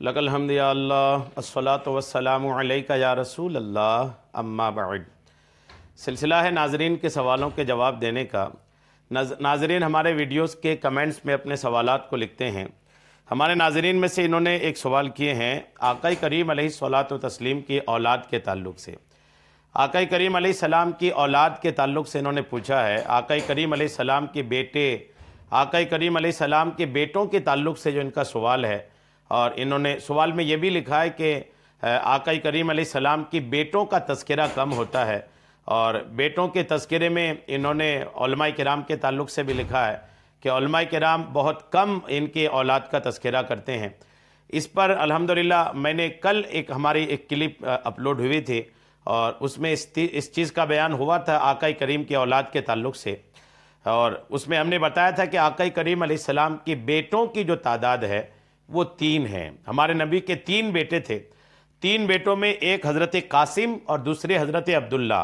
लकल हम्द या अल्लाह अस्सलातु वस्सलामु अलैका या रसूल अल्लाह अम्मा बाद। सिलसिला है नाज़रीन के सवालों के जवाब देने का। नाज़रीन हमारे वीडियोस के कमेंट्स में अपने सवालात को लिखते हैं। हमारे नाज़रीन में से इन्होंने एक सवाल किए हैं आका करीम अलैहिस्सलातु व तस्लीम की औलाद के ताल्लुक़ से। आका करीम अलैहिस्सलाम की औलाद के ताल्लुक़ से इन्होंने पूछा है आका करीम अलैहिस्सलाम के बेटे, आका करीम अलैहिस्सलाम के बेटों के ताल्लुक़ से जो इनका सवाल है। और इन्होंने सवाल में ये भी लिखा है कि आका करीम अलैहिस्सलाम की बेटों का तज़किरा कम होता है, और बेटों के तज़किरे में इन्होंने उलमाए किराम के ताल्लुक़ से भी लिखा है कि उलमाए किराम बहुत कम इनके औलाद का तज़किरा करते हैं। इस पर अल्हम्दुलिल्लाह मैंने कल हमारी एक क्लिप अपलोड हुई थी और उसमें इस चीज़ का बयान हुआ था आका करीम की औलाद के ताल्लुक़ से। और उसमें हमने बताया था कि आका करीम अलैहिस्सलाम की बेटों की जो तादाद है वो 3 है। हमारे नबी के 3 बेटे थे। 3 बेटों में एक हज़रत कासिम और दूसरे हज़रत अब्दुल्ला।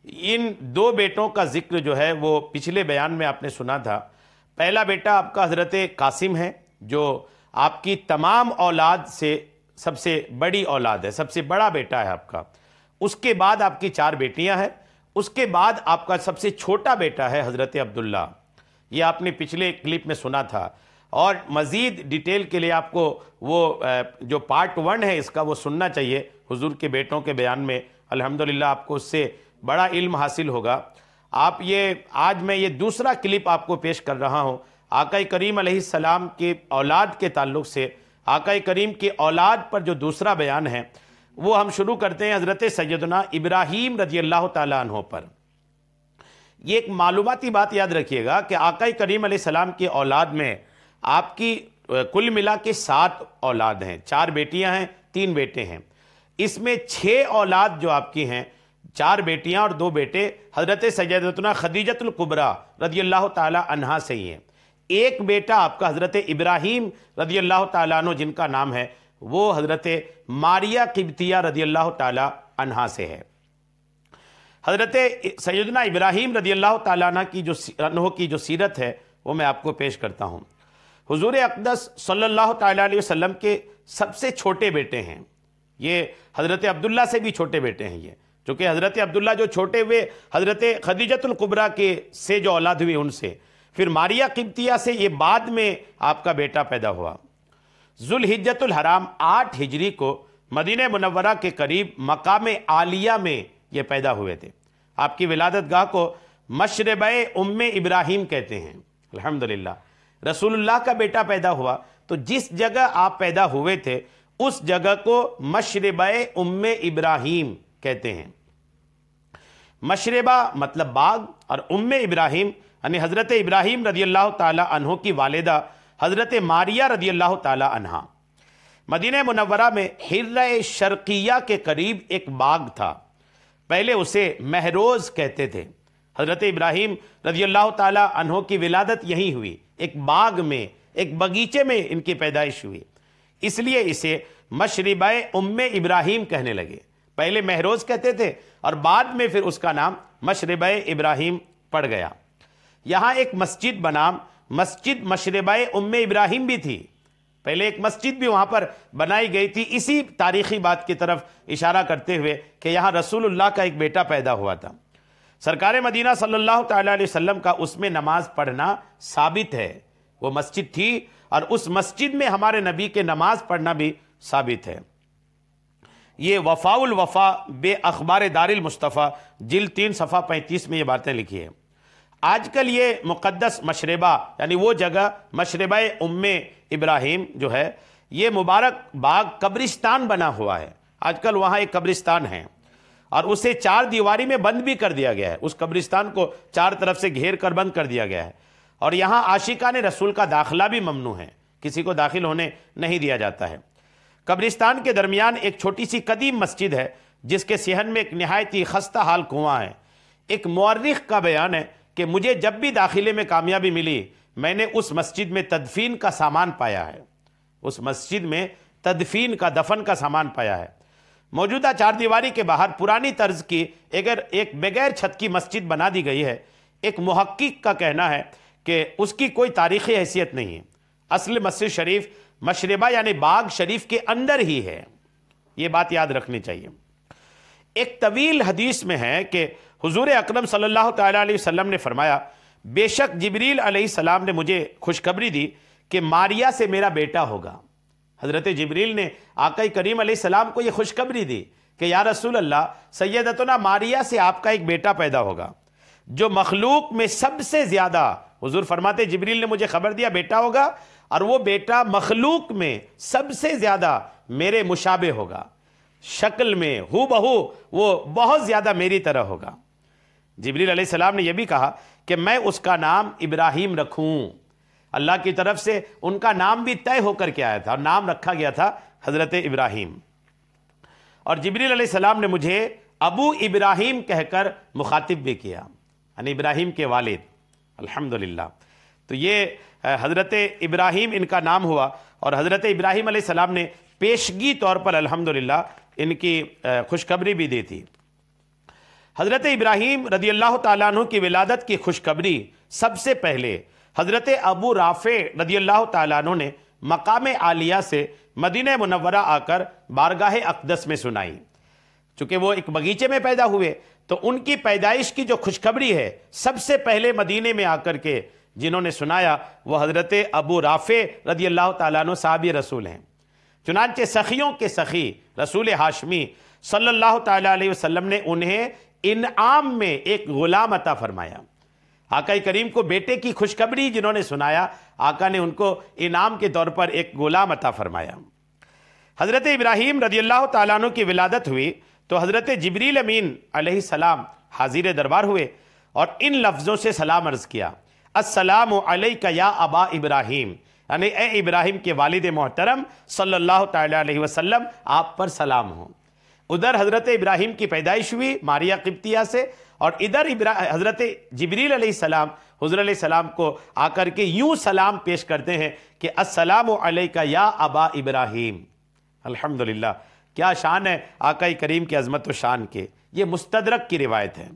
इन 2 बेटों का जिक्र जो है वो पिछले बयान में आपने सुना था। पहला बेटा आपका हज़रत कासिम है जो आपकी तमाम औलाद से सबसे बड़ी औलाद है, सबसे बड़ा बेटा है आपका। उसके बाद आपकी 4 बेटियां हैं। उसके बाद आपका सबसे छोटा बेटा है हज़रत अब्दुल्ला। ये आपने पिछले क्लिप में सुना था। और मज़ीद डिटेल के लिए आपको वो जो पार्ट 1 है इसका वो सुनना चाहिए हुजूर के बेटों के बयान में। अल्हम्दुलिल्लाह आपको उससे बड़ा इल्म हासिल होगा। आज मैं ये दूसरा क्लिप आपको पेश कर रहा हूँ आका करीम अलैहिस्सलाम की औलाद के ताल्लुक़ से। आका करीम की औलाद पर जो दूसरा बयान है वो हम शुरू करते हैं हज़रत सैयदना इब्राहीम रज़ियल्लाहु ताला अन्हु पर। ये एक मालूमाती बात याद रखिएगा कि आका करीम अलैहिस्सलाम की औलाद में आपकी कुल मिला के 7 औलाद हैं। 4 बेटियां हैं, 3 बेटे हैं। इसमें 6 औलाद जो आपकी हैं, 4 बेटियां और 2 बेटे हज़रत सैयदतुना खदीजतुल कुबरा रज़ियल्लाहु ताला अन्हा से ही हैं। एक बेटा आपका हज़रत इब्राहीम रज़ियल्लाहु ताला अन्हु जिनका नाम है वो हज़रत मारिया किब्तिया रज़ियल्लाहु ताला अन्हा से है। हज़रत सैयदना इब्राहीम रज़ियल्लाहु ताला अन्हु की जो सीरत है वो मैं आपको पेश करता हूँ। हुजूर अक़दस सल्लल्लाहु ताला अलैहि वसल्लम के सबसे छोटे बेटे हैं ये। हज़रत अब्दुल्ला से भी छोटे बेटे हैं ये, चूँकि हज़रत अब्दुल्ला जो छोटे हुए हज़रत खदीजतुल कुबरा के से जो औलाद हुई उनसे, फिर मारिया किब्तिया से ये बाद में आपका बेटा पैदा हुआ। ज़ुल्हिज्जतुल हराम 8 हिजरी को मदीने मुनव्वरा के करीब मकाम आलिया में ये पैदा हुए थे। आपकी विलादत गाह को मशरबे उम्मे इब्राहीम कहते हैं। अल्हम्दुलिल्लाह रसूलुल्लाह का बेटा पैदा हुआ तो जिस जगह आप पैदा हुए थे उस जगह को मशरबे उम्मे इब्राहीम कहते हैं। मशरबा मतलब बाग और उम्मे इब्राहीम यानी हज़रत इब्राहीम रज़ियल्लाहु ताला अन्हु की वालिदा हज़रत मारिया रज़ियल्लाहु ताला अन्हा। मदीने मुनव्वरा में हिर्र शर्किया के करीब एक बाग था, पहले उसे महरोज़ कहते थे। हज़रत इब्राहीम रज़ियल्लाहु ताला अन्हु की विलादत यहीं हुई, एक बाग में, एक बगीचे में इनकी पैदाइश हुई, इसलिए इसे मशरबे उम्मे इब्राहीम कहने लगे। पहले महरोज़ कहते थे और बाद में फिर उसका नाम मशरबे इब्राहीम पड़ गया। यहाँ एक मस्जिद बनाम मस्जिद मशरबे उम्मे इब्राहीम भी थी। पहले एक मस्जिद भी वहाँ पर बनाई गई थी, इसी तारीख़ी बात की तरफ इशारा करते हुए कि यहाँ रसूलुल्लाह का एक बेटा पैदा हुआ था। सरकार मदीना सल्लल्लाहु ताला अलैहि वसल्लम का उसमें नमाज पढ़ना साबित है। वो मस्जिद थी और उस मस्जिद में हमारे नबी के नमाज पढ़ना भी साबित है। ये वफ़ाउल वफ़ा बे अखबार दारिल मुस्तफ़ा जिल्द 3 सफ़ा 35 में ये बातें लिखी है। आजकल ये मुक़द्दस मशरबा यानी वो जगह मशरबे उम्मे इब्राहीम जो है ये मुबारक बाग कब्रिस्तान बना हुआ है। आजकल वहाँ एक कब्रिस्तान है और उसे 4 दीवारी में बंद भी कर दिया गया है। उस कब्रिस्तान को 4 तरफ से घेर कर बंद कर दिया गया है। और यहाँ आशिकाने रसूल का दाखिला भी ममनू है, किसी को दाखिल होने नहीं दिया जाता है। कब्रिस्तान के दरमियान एक छोटी सी कदीम मस्जिद है जिसके सिहन में एक नहायत ही खस्ता हाल कुआं है। एक मुअर्रिख का बयान है कि मुझे जब भी दाखिले में कामयाबी मिली मैंने उस मस्जिद में तदफीन का सामान पाया है। उस मस्जिद में तदफीन का, दफन का सामान पाया है। मौजूदा 4 दीवारी के बाहर पुरानी तर्ज की एक बगैर छत की मस्जिद बना दी गई है। एक मुहक्किक का कहना है कि उसकी कोई तारीख़ी हैसियत नहीं है। असल मस्जिद शरीफ مشربہ یعنی باغ شریف کے اندر ہی ہے، یہ بات یاد رکھنی چاہیے۔ ایک طویل حدیث میں ہے کہ حضور اکرم صلی اللہ تعالیٰ علیہ وسلم نے فرمایا، بے شک جبریل علیہ السلام نے مجھے خوشخبری دی کہ ماریا سے میرا بیٹا ہوگا۔ حضرت جبریل نے آقا کریم علیہ السلام کو یہ خوشخبری دی کہ یا رسول اللہ، سیدتنا ماریا سے آپ کا ایک بیٹا پیدا ہوگا جو مخلوق میں سب سے زیادہ، حضور فرماتے جبریل نے مجھے خبر دیا بیٹا ہوگا، اور وہ بیٹا مخلوق میں سب سے زیادہ میرے مشابہ ہوگا، شکل میں ہو بہو وہ بہت زیادہ میری طرح ہوگا۔ جبریل علیہ السلام نے یہ بھی کہا کہ میں اس کا نام ابراہیم رکھوں۔ اللہ کی طرف سے ان کا نام بھی طے ہو کر کے آیا تھا اور نام رکھا گیا تھا حضرت ابراہیم۔ اور جبریل علیہ السلام نے مجھے ابو ابراہیم کہہ کر مخاطب بھی کیا، یعنی ابراہیم کے والد، الحمدللہ۔ تو یہ حضرت ابراہیم ان کا نام ہوا، اور حضرت ابراہیم علیہ السلام نے پیشگی طور پر الحمدللہ ان کی خوشخبری بھی دی تھی۔ حضرت ابراہیم رضی اللہ تعالیٰ عنہ کی ولادت کی خوشخبری سب سے پہلے حضرت ابو رافع رضی اللہ تعالیٰ عنہ نے مقام عالیہ سے مدینہ منورہ آ کر بارگاہ اقدس میں سنائی۔ چونکہ وہ ایک باغیچے میں پیدا ہوئے تو ان کی پیدائش کی جو خوشخبری ہے سب سے پہلے مدینے میں آ کر کے جنہوں نے سنایا وہ حضرت ابو رافع رضی اللہ تعالیٰ عنہ صحابی رسول ہیں۔ چنانچہ سخیوں کے سخی رسول ہاشمی صلی اللہ تعالیٰ علیہ وسلم نے انہیں انعام میں ایک غلام عطا فرمایا۔ آقا کریم کو بیٹے کی خوشخبری جنہوں نے سنایا، آقا نے ان کو انعام کے طور پر ایک غلام عطا فرمایا۔ حضرت ابراہیم رضی اللہ تعالیٰ عنہ کی ولادت ہوئی تو حضرت جبریل امین علیہ السلام حاضر دربار ہوئے اور ان لفظوں سے سلام عرض کیا، السلام علیک یا ابا ابراہیم، یعنی اے ابراہیم کے والد محترم صلی اللہ تعالیٰ علیہ وسلم، آپ پر سلام ہو۔ ادھر حضرت ابراہیم کی پیدائش ہوئی ماریا قبطیہ سے، اور ادھر حضرت جبریل علیہ السلام حضور علیہ السلام کو آ کر کے یوں سلام پیش کرتے ہیں کہ السلام علیک یا ابا ابراہیم۔ الحمدللہ، کیا شان ہے آقا کریم کی عظمت و شان کے۔ یہ مستدرک کی روایت ہے۔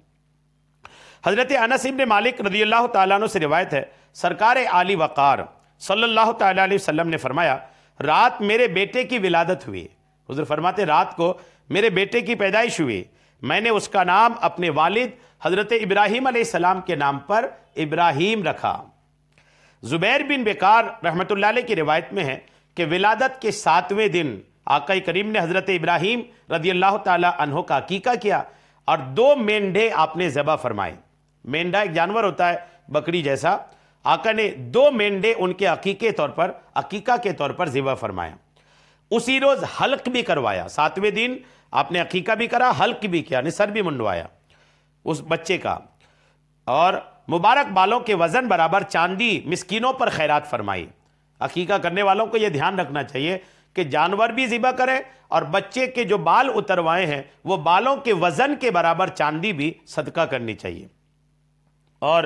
حضرت انس بن مالک رضی اللہ تعالیٰ عنہ سے روایت ہے، سرکار عالی وقار صلی اللہ تعالیٰ علیہ وسلم نے فرمایا، رات میرے بیٹے کی ولادت ہوئی۔ حضور فرماتے رات کو میرے بیٹے کی پیدائش ہوئی، میں نے اس کا نام اپنے والد حضرت ابراہیم علیہ السلام کے نام پر ابراہیم رکھا۔ زبیر بن بکار رحمۃ اللہ علیہ کی روایت میں ہے کہ ولادت کے 7ویں دن آقا کریم نے حضرت ابراہیم رضی اللہ تعالی عنہ کا عقیقہ کیا اور 2 مینڈھے آپ نے ذبح فرمائے۔ مینڈھا ایک جانور ہوتا ہے بکری جیسا، آقا نے 2 مینڈھے ان کے عقیقہ کے طور پر ذبح فرمایا۔ اسی روز حلق بھی کروایا، 7ویں دن آپ نے عقیقہ بھی کرا، حلق بھی کیا، سر بھی منڈوایا اس بچے کا، اور مبارک بالوں کے وزن برابر چاندی مسکینوں پر خیرات فرمائی۔ عقیقہ کرنے والوں کو یہ دھیان رکھنا چاہیے کہ جانور بھی ذبح کریں اور بچے کے جو بال اتروائے ہیں وہ بالوں کے وزن کے برابر چاندی بھی صدقہ کرنی چاہیے۔ اور